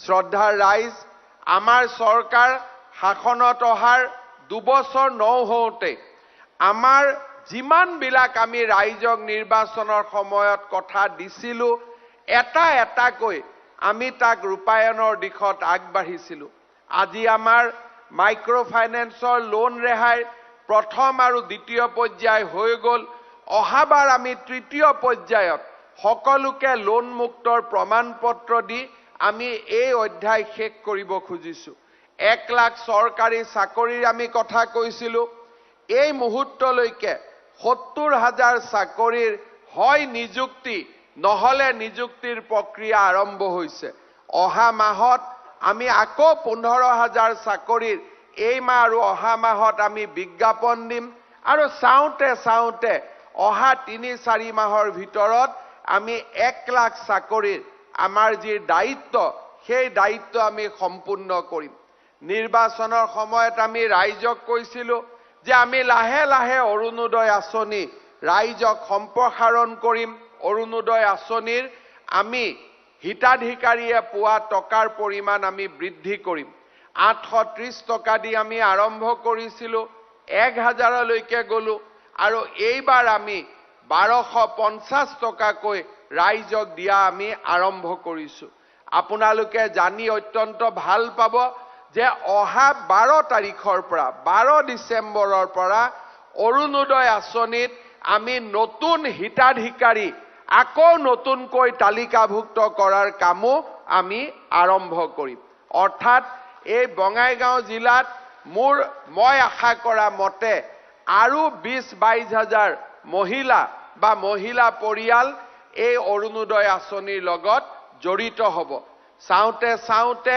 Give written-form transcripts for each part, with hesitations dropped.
শ্ৰদ্ধাৰ ৰাইজ, আমাৰ চৰকাৰ শাসনত অহাৰ 2 বছৰ নহওঁতে আমাৰ যিমানবিলাক আমি ৰাইজক নিৰ্বাচনৰ সময়ত কথা দিছিলোঁ, এটা এটাকৈ আমি তাক ৰূপায়ণৰ দিশত আগবাঢ়িছিলোঁ। আজি আমাৰ মাইক্ৰ' ফাইনেন্সৰ লোন ৰেহাইৰ প্ৰথম আৰু দ্বিতীয় পৰ্যায় হৈ গ'ল। অহাবাৰ আমি তৃতীয় পৰ্যায়ত সকলোকে লোন মুক্তৰ প্ৰমাণপত্ৰ দি আমি এই অধ্যায় শেষ কৰিব খুজিছোঁ। 1 লাখ চৰকাৰী চাকৰিৰ আমি কথা কৈছিলোঁ। এই মুহূৰ্তলৈকে 70,000 চাকৰিৰ হয় নিযুক্তি নহলে নিযুক্তিৰ প্ৰক্ৰিয়া আৰম্ভ হৈছে। অহা মাহত আমি আকৌ 15,000 চাকৰিৰ এই মাহ আৰু অহা মাহত আমি বিজ্ঞাপন দিম আৰু চাওঁতে অহা 3-4 মাহৰ ভিতৰত আমি 1 লাখ চাকৰিৰ আমাৰ যি দায়িত্ব সেই দায়িত্ব আমি সম্পূৰ্ণ কৰিম। নিৰ্বাচনৰ সময়ত আমি ৰাইজক কৈছিলোঁ যে আমি লাহে লাহে অৰুণোদয় আঁচনি ৰাইজক সম্প্ৰসাৰণ কৰিম। অৰুণোদয় আঁচনিৰ আমি হিতাধিকাৰীয়ে পোৱা টকাৰ পৰিমাণ আমি বৃদ্ধি কৰিম। 830 টকা দি আমি আৰম্ভ কৰিছিলোঁ, 1000লৈকে গ'লো আৰু এইবাৰ আমি 1250 টকাকৈ ৰাইজক দিয়া আমি আৰম্ভ কৰিছোঁ। আপোনালোকে জানি অত্যন্ত ভাল পাব যে অহা 12 তাৰিখৰ পৰা 12 ডিচেম্বৰৰ পৰা অৰুণোদয় আঁচনিত আমি নতুন হিতাধিকাৰী আকৌ নতুনকৈ তালিকাভুক্ত কৰাৰ কামো আমি আৰম্ভ কৰিম। অৰ্থাৎ এই বঙাইগাঁও জিলাত মই আশা কৰা মতে আৰু 20-22 হাজাৰ মহিলা বা মহিলা পৰিয়াল এই অৰুণোদয় আঁচনিৰ লগত জড়িত হ'ব। চাওঁতে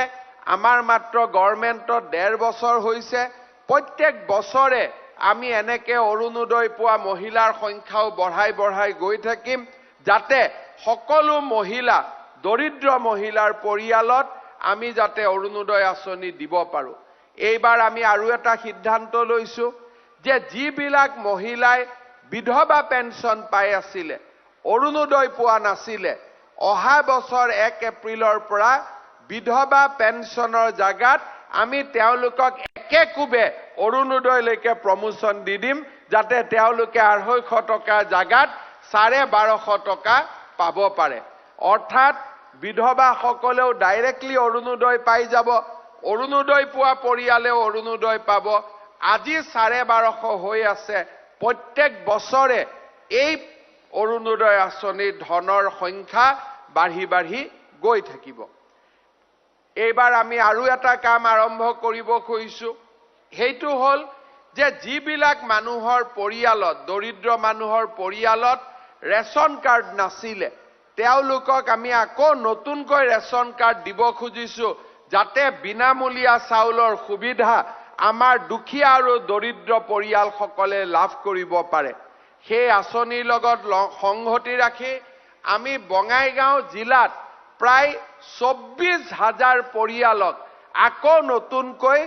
আমাৰ মাত্ৰ গভৰ্ণমেণ্টত 1.5 বছৰ হৈছে। প্ৰত্যেক বছৰে আমি এনেকে অৰুণোদয় পোৱা মহিলাৰ সংখ্যাও বঢ়াই গৈ থাকিম, যাতে সকলো মহিলা, দৰিদ্ৰ মহিলাৰ পৰিয়ালত আমি যাতে অৰুণোদয় আঁচনি দিব পাৰোঁ। এইবাৰ আমি আৰু এটা সিদ্ধান্ত লৈছোঁ যে যিবিলাক মহিলাই বিধৱা পেঞ্চন পাই আছিলে, অৰুণোদয় পোৱা নাছিলে, অহা বছৰ 1 এপ্ৰিলৰ পৰা বিধৱা পেঞ্চনৰ জাগাত আমি তেওঁলোকক একেকোবে অৰুণোদয়লৈকে প্ৰমোচন দি দিম, যাতে তেওঁলোকে 250 টকাৰ জাগাত 1250 টকা পাব পাৰে। অৰ্থাৎ বিধৱাসকলেও ডাইৰেক্টলি অৰুণোদয় পাই যাব, অৰুণোদয় পোৱা পৰিয়ালেও অৰুণোদয় পাব। আজি 1250 হৈ আছে। প্ৰত্যেক বছৰে এই অৰুণোদয় আঁচনিৰ ধনৰ সংখ্যা বাঢ়ি গৈ থাকিব। এইবাৰ আমি আৰু এটা কাম আৰম্ভ কৰিব খুজিছোঁ, সেইটো হ'ল যে যিবিলাক মানুহৰ পৰিয়ালত, দৰিদ্ৰ মানুহৰ পৰিয়ালত ৰেচন কাৰ্ড নাছিলে, তেওঁলোকক আমি আকৌ নতুনকৈ ৰেচন কাৰ্ড দিব খুজিছোঁ, যাতে বিনামূলীয়া চাউলৰ সুবিধা আমাৰ দুখীয়া আৰু দৰিদ্ৰ পৰিয়ালসকলে লাভ কৰিব পাৰে। সেই আঁচনিৰ লগত সংগতি ৰাখি আমি বঙাইগাঁও জিলাত প্ৰায় 24,000 পৰিয়ালক আকৌ নতুনকৈ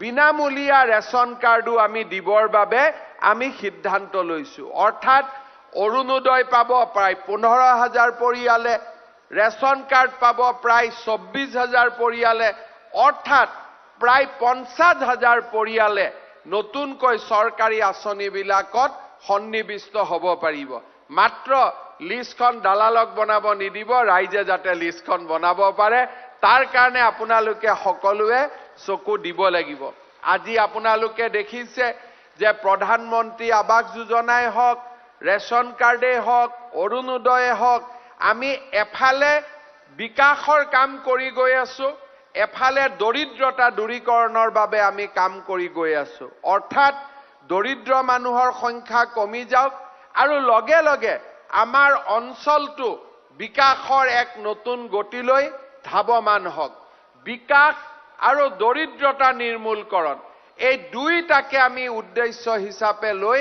বিনামূলীয়া ৰেচন কাৰ্ডো আমি দিবৰ বাবে আমি সিদ্ধান্ত লৈছোঁ। অৰ্থাৎ অৰুণোদয় পাব প্ৰায় 15,000 পৰিয়ালে, ৰেচন কাৰ্ড পাব প্ৰায় 24,000 পৰিয়ালে, অৰ্থাৎ প্ৰায় 50,000 পৰিয়ালে নতুনকৈ চৰকাৰী আঁচনিবিলাকত সন্নিৱিষ্ট হ'ব পাৰিব। মাত্ৰ লিষ্টখন দালালক বনাব নিদিব, ৰাইজে যাতে লিষ্টখন বনাব পাৰে তাৰ কাৰণে আপোনালোকে সকলোৱে চকু দিব লাগিব। আজি আপোনালোকে দেখিছে যে প্ৰধানমন্ত্ৰী আৱাস যোজনাই হওক, ৰেচন কাৰ্ডেই হওক, অৰুণোদয়ে হওক, আমি এফালে বিকাশৰ কাম কৰি গৈ আছোঁ, এফালে দৰিদ্ৰতা দূৰীকৰণৰ বাবে আমি কাম কৰি গৈ আছোঁ। অৰ্থাৎ দৰিদ্ৰ মানুহৰ সংখ্যা কমি যাওক আৰু লগে লগে আমাৰ অঞ্চলটো বিকাশৰ এক নতুন গতিলৈ ধাৱমান হওক। বিকাশ আৰু দৰিদ্ৰতা নিৰ্মূলকৰণ, এই দুইটাকে আমি উদ্দেশ্য হিচাপে লৈ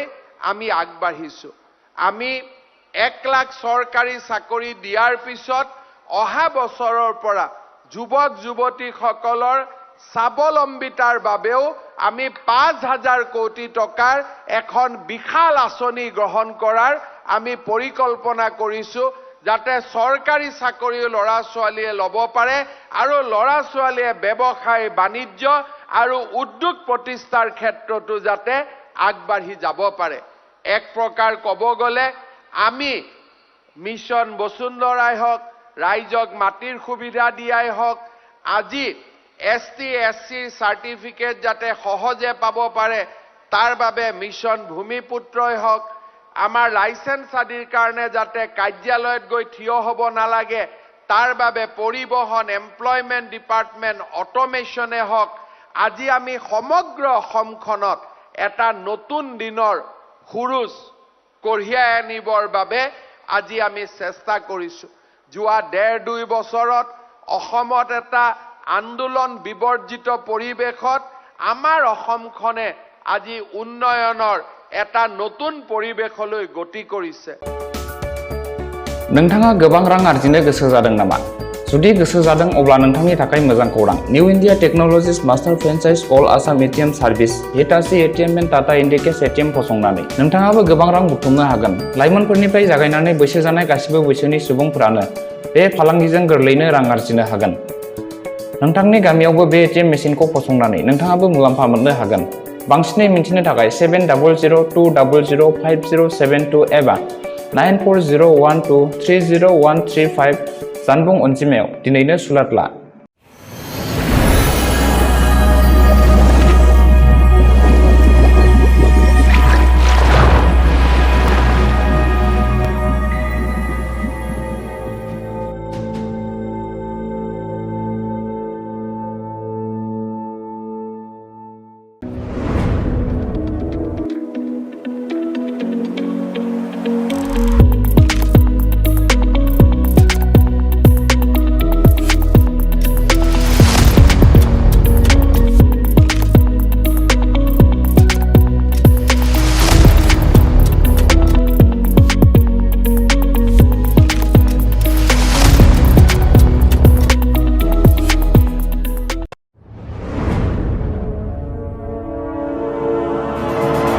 আমি আগবাঢ়িছোঁ। আমি 1 লাখ চৰকাৰী চাকৰি দিয়াৰ পিছত অহা বছৰৰ পৰা যুৱক যুৱতীসকলৰ স্বাৱলম্বিতাৰ বাবেও আমি 5,000 কোটি টকাৰ এখন বিশাল আঁচনি গ্ৰহণ কৰাৰ আমি পৰিকল্পনা কৰিছোঁ, যাতে চৰকাৰী চাকৰিও ল'ৰা ছোৱালীয়ে ল'ব পাৰে আৰু ল'ৰা ছোৱালীয়ে ব্যৱসায় বাণিজ্য আৰু উদ্যোগ প্ৰতিষ্ঠাৰ ক্ষেত্ৰতো যাতে আগবাঢ়ি যাব পাৰে এক প্ৰকাৰ ক'ব গ'লে আমি মিছন বসুন্ধৰাই হওক ৰাইজক মাটিৰ সুবিধা দিয়াই হওক আজি এছটি এছচিৰ চাৰ্টিফিকেট যাতে সহজে পাব পাৰে তাৰ বাবে মিছন ভূমিপুত্ৰই হওক আমাৰ লাইসেন্স আদিৰ কাৰণে যাতে কাৰ্যালয়ত গৈ থিয় হ'ব নালাগে তাৰ বাবে পৰিবহন এমপ্লয়মেন্ট ডিপাৰ্টমেন্ট অটোমেশনে হওক আজি আমি সমগ্ৰ অসমখনত এটা নতুন দিনৰ খুৰুজ কঢ়িয়াই আনিবৰ বাবে আজি আমি চেষ্টা কৰিছো যোৱা 1.5-2 বছৰত অসমত এটা আন্দোলন বিবৰ্জিত পৰিবেশত আমাৰ অসমখনে আজি উন্নয়নৰ এটা নতুন পৰিবেশলৈ গতি কৰিছে नोंथाङा गोबां रां आर्जिनो गोसो जादों नामा जुदि गोसो जादों अब्ला नोंथांनि थाखाय मोजां खौरां new India technologies master franchise all Assam ATM service Hitachi ATM and Tata Indicash ATM फसंनानै नोंथाङाबो गोबां रां बुथुमनो हागोन लाइमोनफोरनिफ्राय जागायनानै बैसो जानाय गासिबो बैसोनि सुबुंफोरानो बे फालांगिजों गोरलैनो रां आर्जिनो हागोन नोंथांनि गामियावबो बे एटीएम मेसिनखौ फसंनानै नोंथाङाबो मुलाम्फा मोननो हागोन बांसिनै मिथिनो थाखाय 7002005072 एबा 9401230135 जानबुं अनजिमायाव दिनैनो सुलाद ला